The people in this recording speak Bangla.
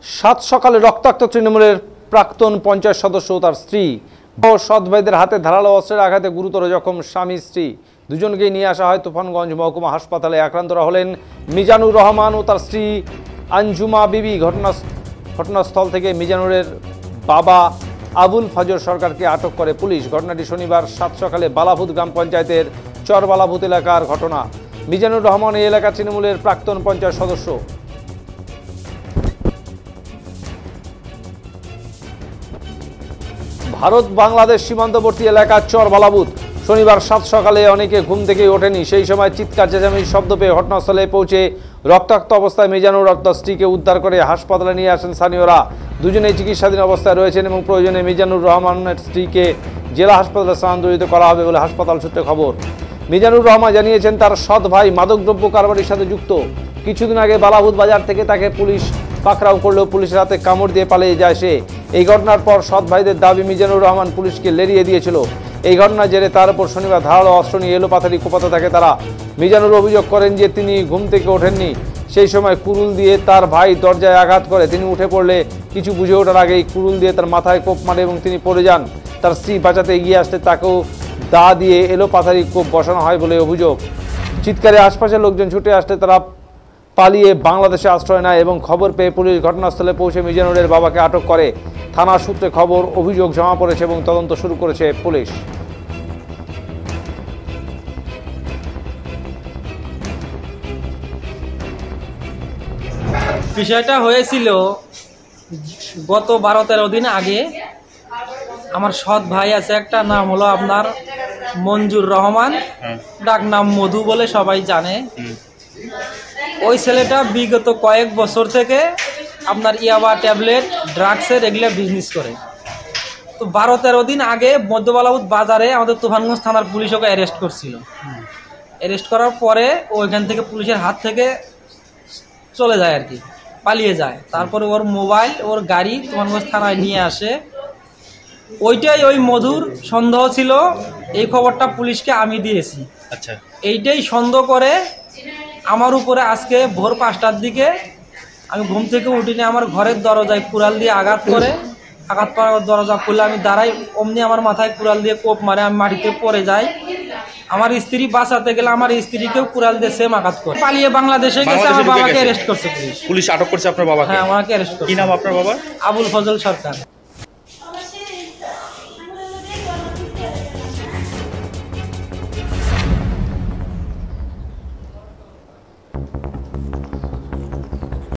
সাত সকালে রক্তাক্ত তৃণমূলের প্রাক্তন পঞ্চায়েত সদস্য ও তার স্ত্রী ও সৎ ভাইদের হাতে ধারালো অস্ত্রের আঘাতে গুরুতর জখম স্বামী স্ত্রী দুজনকেই নিয়ে আসা হয় তুফানগঞ্জ মহকুমা হাসপাতালে। আক্রান্তরা হলেন মিজানুর রহমান ও তার স্ত্রী আঞ্জুমা বিবি। ঘটনাস্থল থেকে মিজানুরের বাবা আবুল ফজর সরকারকে আটক করে পুলিশ। ঘটনাটি শনিবার সাত সকালে বালাভূত গ্রাম পঞ্চায়েতের চর বালাভূত এলাকার ঘটনা। মিজানুর রহমান এই এলাকা তৃণমূলের প্রাক্তন পঞ্চায়েত সদস্য। ভারত বাংলাদেশ সীমান্তবর্তী এলাকা চর বালাভূত। শনিবার সাত সকালে অনেকে ঘুম থেকে ওঠেনি। সেই সময় চিৎকার চেঁচামেচির শব্দ পেয়ে ঘটনাস্থলে পৌঁছে রক্তাক্ত অবস্থায় মিজানুর তার স্ত্রীকে উদ্ধার করে হাসপাতালে নিয়ে আসেন স্থানীয়রা। দুজনেই চিকিৎসাধীন অবস্থায় রয়েছেন এবং প্রয়োজনে মিজানুর রহমানের স্ত্রীকে জেলা হাসপাতালে স্থানান্তরিত করা হবে বলে হাসপাতাল সূত্রে খবর। মিজানুর রহমান জানিয়েছেন তার সৎ ভাই মাদকদ্রব্য কারবারির সাথে যুক্ত। কিছুদিন আগে বালাভূত বাজার থেকে তাকে পুলিশ পাকড়াও করলেও পুলিশের হাতে কামড় দিয়ে পালিয়ে যায় সে। এই ঘটনার পর সৎ ভাইদের দাবি মিজানুর রহমান পুলিশকে লেরিয়ে দিয়েছিল। এই ঘটনার জেরে তার উপর শনিবার ধারালো অস্ত্র নিয়ে এলোপাথারি কোপাতে থাকে তারা। মিজানুর অভিযোগ করেন যে তিনি ঘুম থেকে ওঠেননি। সেই সময় কুরুল দিয়ে তার ভাই দরজায় আঘাত করে। তিনি উঠে পড়লে কিছু বুঝে ওঠার আগেই কুরুল দিয়ে তার মাথায় কোপ মারে এবং তিনি পড়ে যান। তার স্ত্রী বাঁচাতে এগিয়ে আসতে তাকেও দা দিয়ে এলোপাথারি কোপ বসানো হয় বলে অভিযোগ। চিৎকারে আশপাশের লোকজন ছুটে আসতে তারা পালিয়ে বাংলাদেশে আশ্রয় নেয় এবং খবর পেয়ে পুলিশ ঘটনাস্থলে পৌঁছে মিজানুরের বাবাকে আটক করে। থানা সূত্রে খবর, অভিযোগ জমা পড়েছে এবং তদন্ত শুরু করেছে পুলিশ। বিষয়টা হয়েছিল গত 12-13 দিন আগে। আমার সৎ ভাই আছে একটা, নাম হলো আপনার মঞ্জুর রহমান, ডাক নাম মধু বলে সবাই জানে। ওই ছেলেটা বিগত কয়েক বছর থেকে আপনার ইয়াবা ট্যাবলেট ড্রাগসের এগুলো বিজনেস করে। তো 12-13 দিন আগে মধ্যবালাভূত বাজারে আমাদের তুফানগঞ্জ থানার পুলিশ ওকে অ্যারেস্ট করছিল। অ্যারেস্ট করার পরে ওইখান থেকে পুলিশের হাত থেকে চলে যায় আর কি, পালিয়ে যায়। তারপরে ওর মোবাইল, ওর গাড়ি তুফানগঞ্জ থানায় নিয়ে আসে। ওইটাই ওই মধুর সন্দেহ ছিল। এই খবরটা পুলিশকে আমি দিয়েছি। আচ্ছা, এইটাই সন্দেহ করে আমার উপরে আজকে ভোর 5টার দিকে আমি ঘুম থেকে উঠিনি, আমার ঘরের দরজায় কুড়াল দিয়ে আঘাত করে। আঘাত করার দরজা খুলে আমি দাঁড়াই, অমনি আমার মাথায় কুড়াল দিয়ে কোপ মারে, আমি মাটিতে পড়ে যাই। আমার স্ত্রী বাঁচাতে গেলে আমার স্ত্রীকেও কুড়াল দিয়ে সেম আঘাত করে পালিয়ে বাংলাদেশে গেছে। আমার বাবাকে অ্যারেস্ট করছে পুলিশ। পুলিশ আটক করছে আপনার বাবাকে? হ্যাঁ, আমাকে অ্যারেস্ট করছে। কি নাম আপনার বাবা? আবুল ফজল সরকার।